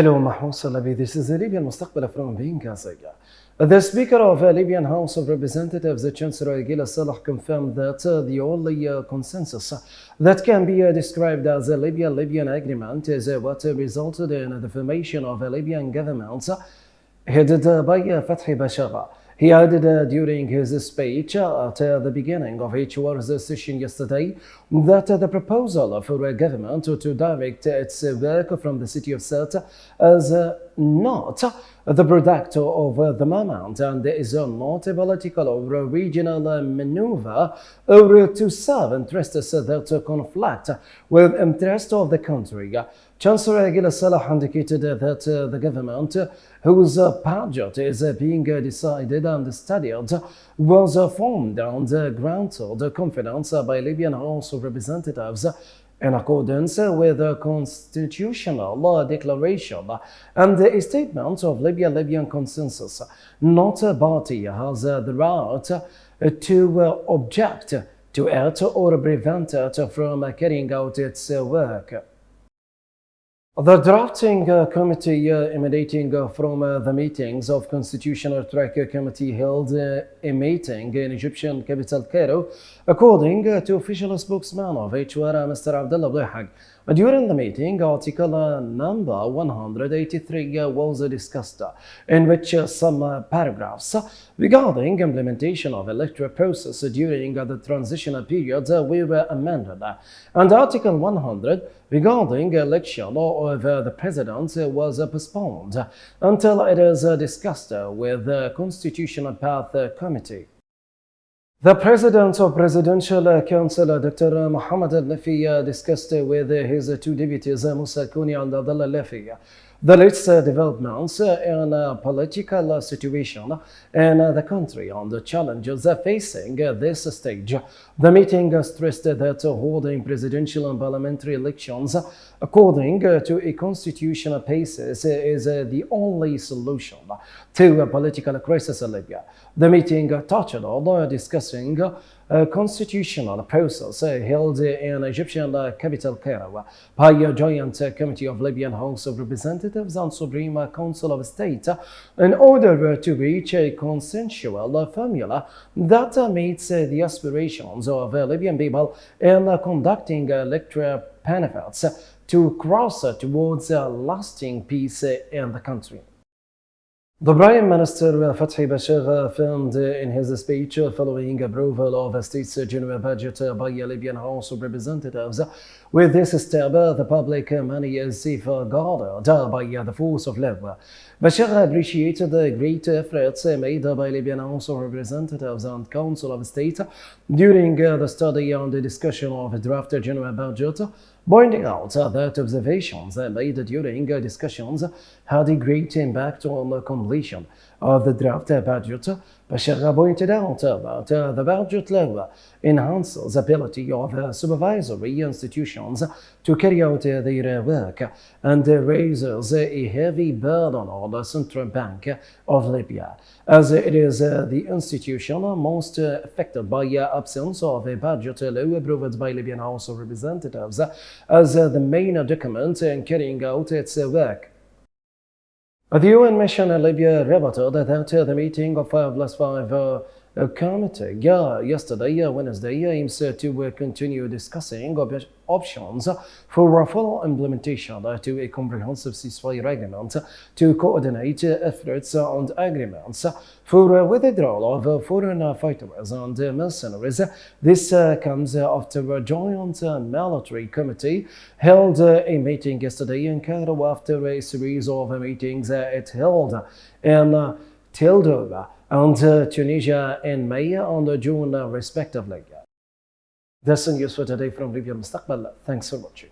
Hello, Mahmoud Salabi. This is the Libyan Mustaqbal from being Gaziya. The Speaker of the Libyan House of Representatives, Chancellor Gila Salah, confirmed that the only consensus that can be described as a Libyan agreement is what resulted in the formation of a Libyan government headed by Fathi Bashar. He added during his speech at the beginning of HR's session yesterday that the proposal for a government to direct its work from the city of Sirte is not the product of the moment and is not a political or regional maneuver or to serve interests that conflict with interests of the country. Chancellor Gila Salah indicated that the government, whose budget is being decided and studied, was formed and granted confidence by Libyan House of Representatives in accordance with the constitutional declaration and the statement of Libyan consensus. Not a party has the right to object to it or prevent it from carrying out its work. The drafting committee emanating from the meetings of Constitutional Track Committee held a meeting in Egyptian capital Cairo, according to official spokesman of HR, Mr. Abdullah Blahag. During the meeting, Article number 183 was discussed, in which some paragraphs regarding implementation of electoral process during the transitional period were amended, and Article 100 regarding election of the president was postponed until it is discussed with the Constitutional Path Committee. The President of Presidential Council, Dr. Muhammad al-Nafi, discussed with his two deputies, Musa Kouni and Abdullah al-Lafi, the latest developments in a political situation in the country and the challenges facing this stage. The meeting stressed that holding presidential and parliamentary elections according to a constitutional basis is the only solution to a political crisis in Libya. The meeting touched on discussing a constitutional process held in Egyptian capital Cairo by a joint committee of Libyan House of Representatives and Supreme Council of State in order to reach a consensual formula that meets the aspirations of Libyan people in conducting electoral benefits to cross towards lasting peace in the country. The Prime Minister Fathi Bashar affirmed in his speech following approval of the state's general budget by the Libyan House of Representatives. With this step, the public money is safeguarded by the force of law. Bashar appreciated the great efforts made by Libyan House of Representatives and Council of State during the study and the discussion of the draft general budget, pointing out that observations made during discussions had a great impact on the completion of the draft budget. Bashar pointed out that the budget law enhances the ability of supervisory institutions to carry out their work and raises a heavy burden on the Central Bank of Libya, as it is the institution most affected by the absence of a budget law approved by Libyan House of Representatives as the main document in carrying out its work. The UN mission in Libya reported that the meeting of 5+5 committee yesterday, Wednesday, aims to continue discussing options for full implementation to a comprehensive ceasefire agreement, to coordinate efforts and agreements for withdrawal of foreign fighters and mercenaries. This comes after a joint military committee held a meeting yesterday in Cairo after a series of meetings it held in Tilda and Tunisia in May and June respectively. That's the news for today from Libyan Mustaqbal. Thanks for watching.